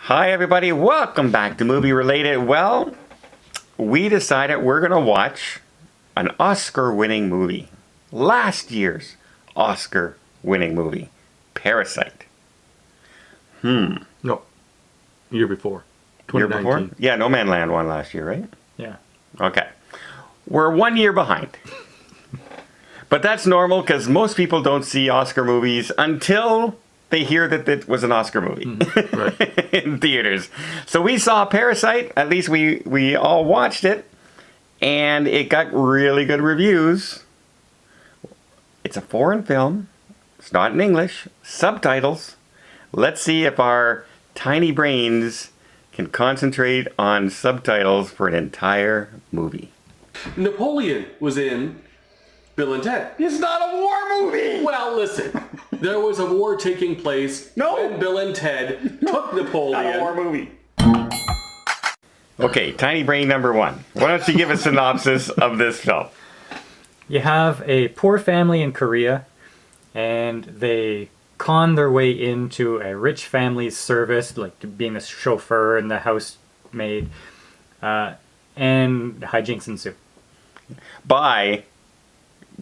Hi everybody, welcome back to Movie Related. Well, we decided we're going to watch an Oscar-winning movie. Last year's Oscar-winning movie, Parasite. No, year before. Year 2019. before? Yeah, No Man Land won last year, right? Yeah. Okay. We're 1 year behind. But that's normal because most people don't see Oscar movies until they hear that it was an Oscar movie Right. in theaters. So we saw Parasite, at least we all watched it, and it got really good reviews. It's a foreign film. It's not in English. Subtitles. Let's see if our tiny brains can concentrate on subtitles for an entire movie. Napoleon was in Bill and Ted. It's not a war movie! Well, listen, there was a war taking place when Bill and Ted took Napoleon. Not a war movie. Okay, tiny brain number one. Why don't you give a synopsis of this film? You have a poor family in Korea, and they con their way into a rich family's service, like being a chauffeur and the housemaid, and hijinks ensue. By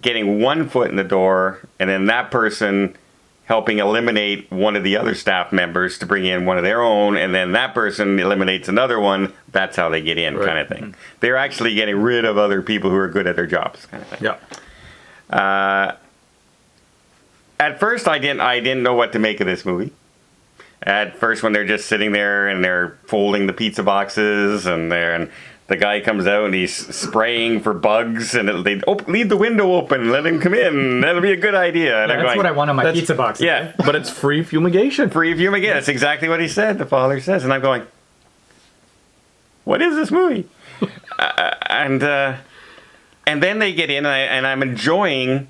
getting one foot in the door, and then that person helping eliminate one of the other staff members to bring in one of their own, and then that person eliminates another one. That's how they get in, kind of thing. They're actually getting rid of other people who are good at their jobs, kind of thing. Yeah. At first, I didn't know what to make of this movie. At first, when they're just sitting there and they're folding the pizza boxes, and the guy comes out and he's spraying for bugs, and they leave the window open, let him come in. That'll be a good idea. And Yeah, that's what I want on my pizza box. Yeah, But it's free fumigation. free fumigation. That's exactly what he said. The father says, and I'm going, what is this movie? And then they get in, and I'm enjoying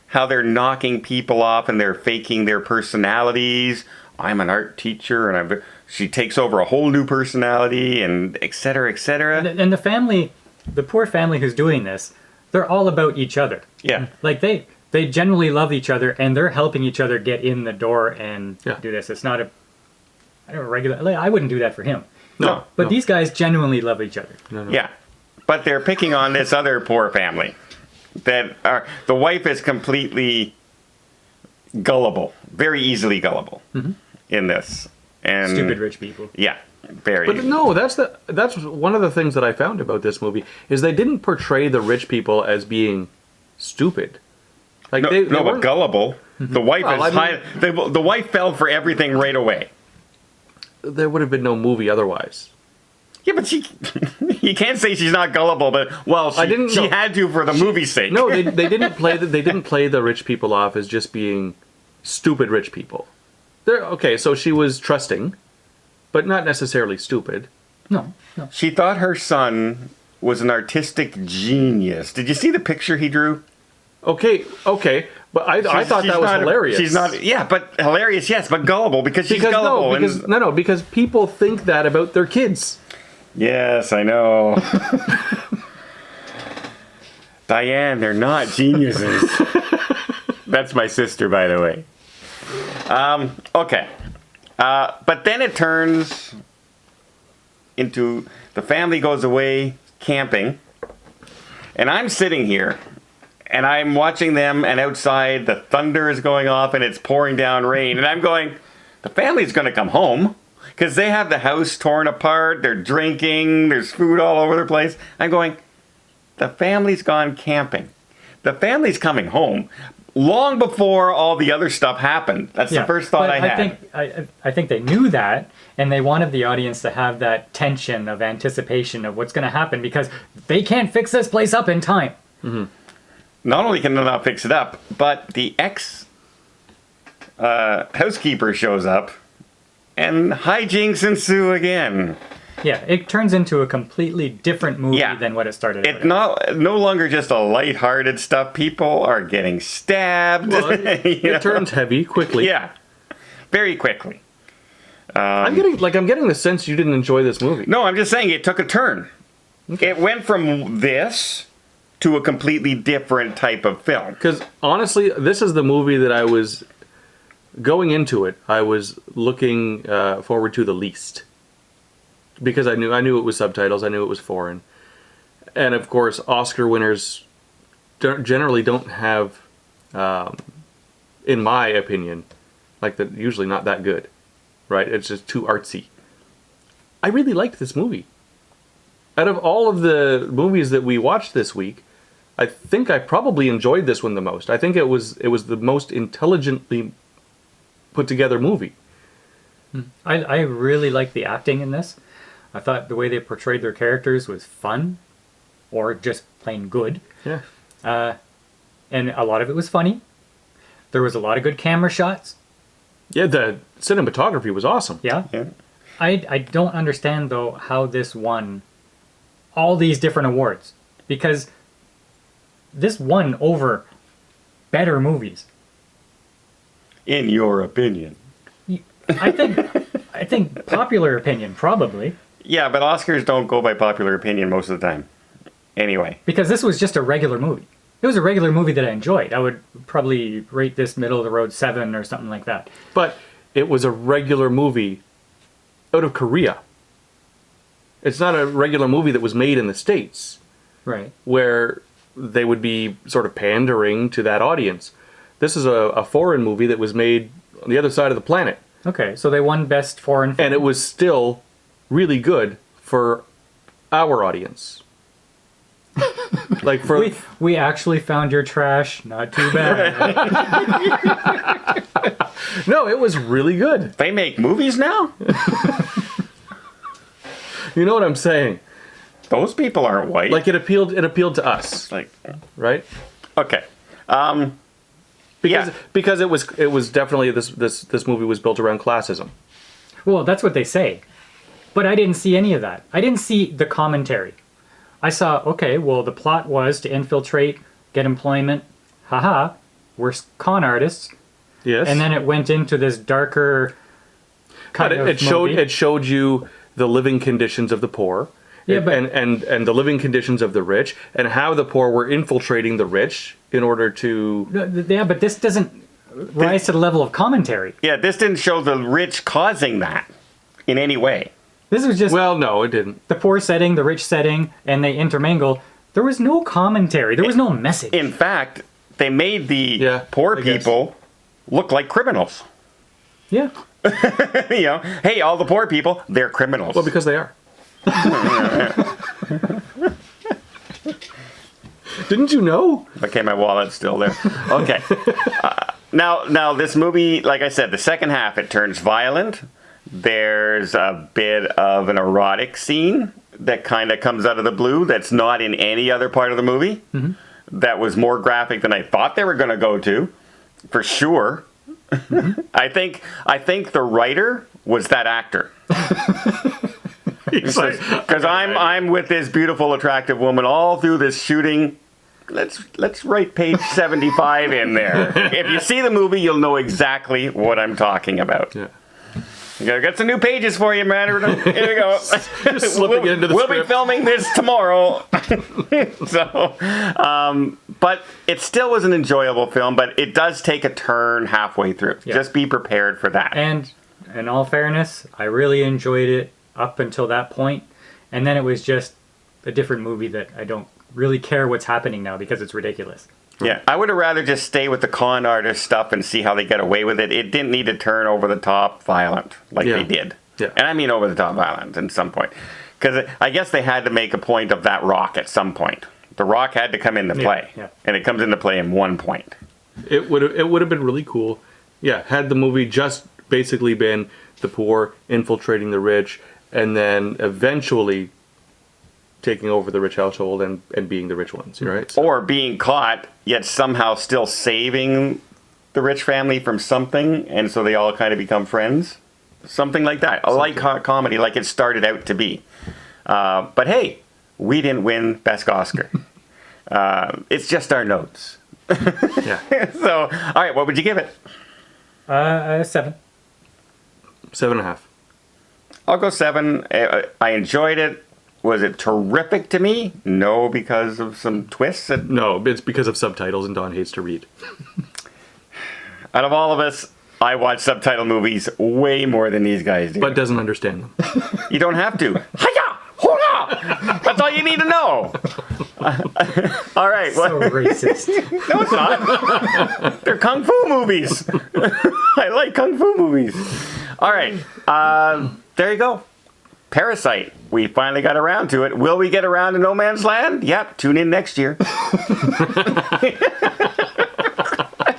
how they're knocking people off and they're faking their personalities. I'm an art teacher, and she takes over a whole new personality, and et cetera, et cetera. And the family, the poor family who's doing this, they're all about each other. Yeah. Like they genuinely love each other, and they're helping each other get in the door and do this. It's not a regular. Like, I wouldn't do that for him. No. But these guys genuinely love each other. No. Yeah. But they're picking on this other poor family. The wife is completely gullible, very easily gullible in this. And Stupid rich people. Yeah, very. But no, that's one of the things that I found about this movie is they didn't portray the rich people as being stupid. Like No, they but weren't- gullible. The wife Well, is I mean- the wife fell for everything right away. there would have been no movie otherwise. Yeah, but you can't say she's not gullible, but she had to for the movie's sake. No, they didn't play the rich people off as just being stupid rich people. So she was trusting, but not necessarily stupid. No. She thought her son was an artistic genius. Did you see the picture he drew? Okay, but I thought that was hilarious. She's not. Yeah, but hilarious. Yes, but gullible because she's gullible. Because people think that about their kids. Yes, I know. Diane, they're not geniuses. That's my sister, by the way. Okay. But then it turns into the family goes away camping, and I'm sitting here, and I'm watching them, and outside the thunder is going off, and it's pouring down rain, and I'm going, the family's going to come home. Because they have the house torn apart, they're drinking, there's food all over the place. I'm going, the family's gone camping. The family's coming home long before all the other stuff happened. That's the first thought I had. I think they knew that, and they wanted the audience to have that tension of anticipation of what's going to happen because they can't fix this place up in time. Mm-hmm. Not only can they not fix it up, but the ex-housekeeper shows up, and hijinks ensue again. Yeah, it turns into a completely different movie than what it started out It's no longer just a lighthearted stuff. People are getting stabbed. Well, it turns heavy quickly. Yeah, very quickly. I'm getting the sense you didn't enjoy this movie. No, I'm just saying it took a turn. Okay. It went from this to a completely different type of film. Because honestly, this is the movie that I was going into it. I was looking forward to the least. because I knew it was subtitles. I knew it was foreign, and of course, Oscar winners generally don't have, in my opinion, usually not that good, right? It's just too artsy. I really liked this movie. Out of all of the movies that we watched this week, I think I probably enjoyed this one the most. I think it was the most intelligently put together movie. I really liked the acting in this. I thought the way they portrayed their characters was fun, or just plain good. Yeah. And a lot of it was funny. There was a lot of good camera shots. Yeah, the cinematography was awesome. Yeah. Yeah. I don't understand, though, how this won all these different awards. Because this won over better movies. In your opinion. I think popular opinion, probably. Yeah, but Oscars don't go by popular opinion most of the time. Anyway. Because this was just a regular movie. It was a regular movie that I enjoyed. I would probably rate this middle of the road 7 or something like that. But it was a regular movie out of Korea. It's not a regular movie that was made in the States, Right. where they would be sort of pandering to that audience. This is a foreign movie that was made on the other side of the planet. Okay, so they won Best Foreign Film. And it was still really good for our audience. We actually found your trash. Not too bad. No, it was really good. They make movies now? You know what I'm saying? Those people aren't white. Like it appealed to us, Like, right? okay. Because it was definitely this movie was built around classism. Well, that's what they say. But I didn't see any of that. I didn't see the commentary. I saw, okay, well, the plot was to infiltrate, get employment. Haha, we're con artists. Yes. And then it went into this darker kind of it showed you the living conditions of the poor. Yeah, but and the living conditions of the rich, and how the poor were infiltrating the rich in order to... Yeah, but this doesn't rise to the level of commentary. Yeah, this didn't show the rich causing that in any way. This was just Well, no, it didn't. the poor setting, the rich setting, and they intermingle. There was no commentary. There was no message. In fact, they made the poor I guess. people look like criminals. Yeah. You know, hey, all the poor people, they're criminals. Well, because they are. Didn't you know? Okay, my wallet's still there. Okay. Now, this movie, like I said, the second half, it turns violent. There's a bit of an erotic scene that kind of comes out of the blue that's not in any other part of the movie. Mm-hmm. That was more graphic than I thought they were going to go to, for sure. Mm-hmm. I think the writer was that actor. Because I'm with this beautiful, attractive woman all through this shooting. Let's write page 75 in there. If you see the movie, you'll know exactly what I'm talking about. Yeah. I got some new pages for you, man. Here we go. Just slipping into the We'll script. be filming this tomorrow. But it still was an enjoyable film, but it does take a turn halfway through. Yeah. Just be prepared for that. And in all fairness, I really enjoyed it up until that point. And then it was just a different movie that I don't really care what's happening now because it's ridiculous. Yeah, I would have rather just stay with the con artist stuff and see how they get away with it. It didn't need to turn over the top violent like they did. Yeah. And I mean over the top violent at some point. Because I guess they had to make a point of that rock at some point. The rock had to come into play. Yeah. And it comes into play in one point. It would have been really cool. Yeah, had the movie just basically been the poor infiltrating the rich and then eventually taking over the rich household and being the rich ones, right? So, Or being caught, yet somehow still saving the rich family from something, and so they all kind of become friends. Something like that. A light comedy like it started out to be. But hey, we didn't win Best Oscar. It's just our notes. yeah. So, all right, what would you give it? 7. 7.5. I'll go 7. I enjoyed it. Was it terrific to me? No, because of some twists. No, it's because of subtitles and Don hates to read. Out of all of us, I watch subtitle movies way more than these guys do. But doesn't understand them. You don't have to. Hiya! Hola! That's all you need to know. All right. So racist. No, it's not. They're kung fu movies. I like kung fu movies. All right. There you go. Parasite. We finally got around to it. Will we get around to No Man's Land? Yep. Tune in next year.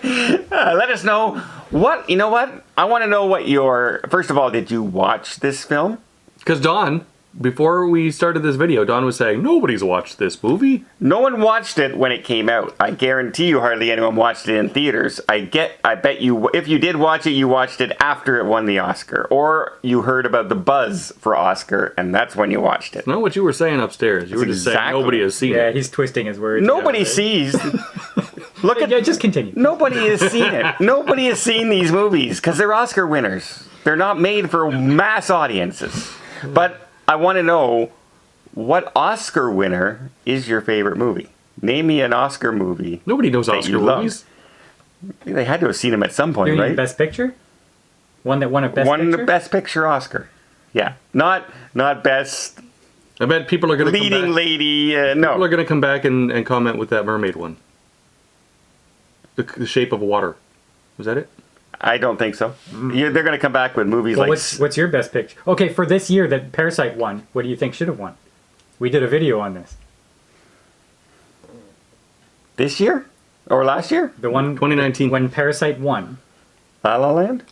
Let us know what. You know what? I want to know what your. First of all, did you watch this film? Because Don, before we started this video, Don was saying, nobody's watched this movie. No one watched it when it came out. I guarantee you hardly anyone watched it in theaters. I bet you, if you did watch it, you watched it after it won the Oscar. Or you heard about the buzz for Oscar, and that's when you watched it. Not what you were saying upstairs. You were just saying exactly. nobody has seen Yeah, it. he's twisting his words. Nobody sees. Look at. Yeah, just continue. Nobody has seen it. Nobody has seen these movies because they're Oscar winners. They're not made for mass audiences. But I want to know, what Oscar winner is your favorite movie? Name me an Oscar movie. Nobody knows that Oscar you love. movies. They had to have seen them at some point, You mean right? Best Picture? One that won a Best Won Picture? the Best Picture Oscar. Yeah, not best I bet people are going to come leading back. lady. People are No, going to come back and comment with that mermaid one. The Shape of Water. Was that it? I don't think so. They're going to come back with movies Well, like. what's your Best Picture? Okay, for this year that Parasite won, what do you think should have won? We did a video on this. This year or last year? The one 2019. when Parasite won. La La Land.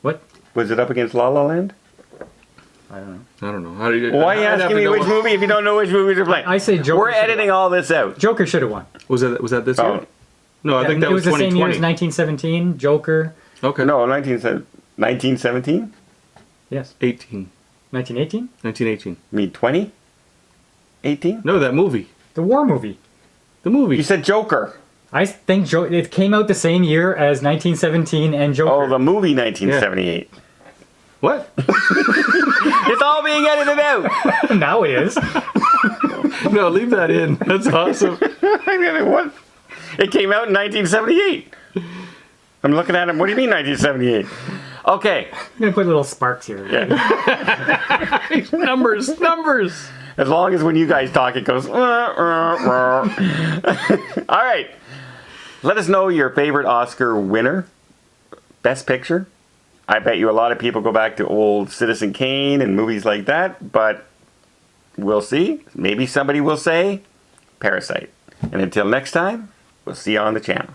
What? Was it up against La La Land? I don't know. I don't know. How do you, Why are you I'd have asking to me know which what- movie if you don't know which movies are playing? I say Joker We're should've editing won. all this out. Joker should have won. Was that this Oh. year? No, I think Yeah, that it was was the same year as 2020. 1917. Joker. Okay. No, 1917? Yes. 18. 1918. 1918. You mean 20? 18? No, that movie. The war movie. The movie. You said Joker. I think it came out the same year as 1917 and Joker. Oh, the movie 1978. What? It's all being edited out. Now it is. No, leave that in. That's awesome. I mean, what? It came out in 1978. I'm looking at him. What do you mean 1978? Okay. I'm gonna put little sparks here. Numbers. As long as when you guys talk, it goes. All right. Let us know your favorite Oscar winner. Best Picture. I bet you a lot of people go back to old Citizen Kane and movies like that, but we'll see. Maybe somebody will say Parasite. And until next time, we'll see you on the channel.